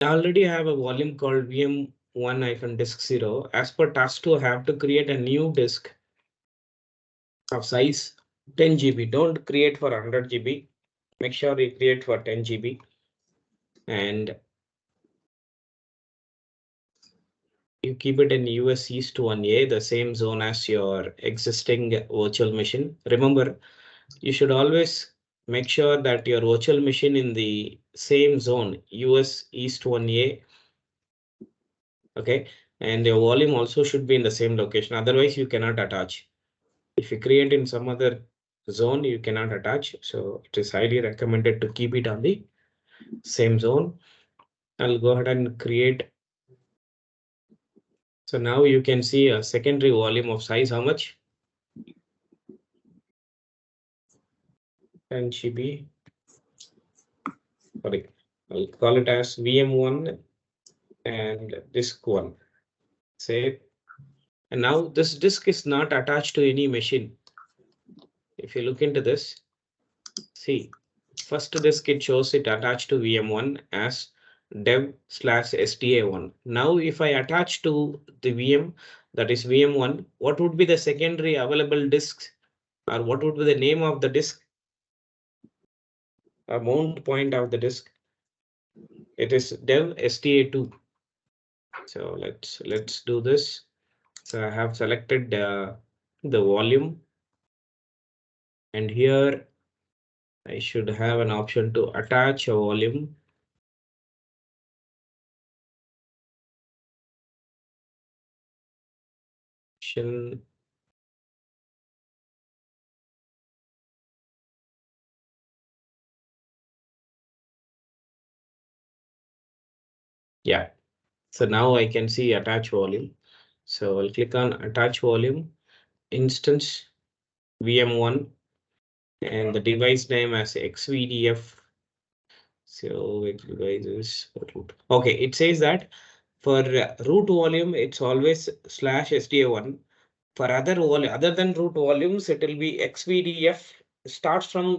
I already have a volume called VM1-disk0. As per task 2, I have to create a new disk of size 10 GB. Don't create for 100 GB. Make sure you create for 10 GB. And you keep it in US East 1A, the same zone as your existing virtual machine. Remember, you should always make sure that your virtual machine in the same zone, US East 1A, okay, and your volume also should be in the same location. Otherwise, you cannot attach. If you create in some other zone, you cannot attach. So it is highly recommended to keep it on the same zone. I'll go ahead and create. So now you can see a secondary volume of size. How much? 10 GB. Sorry, I'll call it as VM1 and disk 1. Save. And now this disk is not attached to any machine. If you look into this, see, first disk it shows it attached to VM1 as dev/sta1. Now if I attach to the VM, that is VM1, what would be the secondary available disks, or what would be the name of the disk, a mount point of the disk? It is dev/sta2. So let's do this. So I have selected the volume, and here I should have an option to attach a volume. Yeah, so now I can see attach volume. So I'll click on attach volume, instance VM1, and the device name as XVDF. So which device is root? Okay, it says that for root volume, it's always /SDA1. For other than root volumes, it will be XVDF, starts from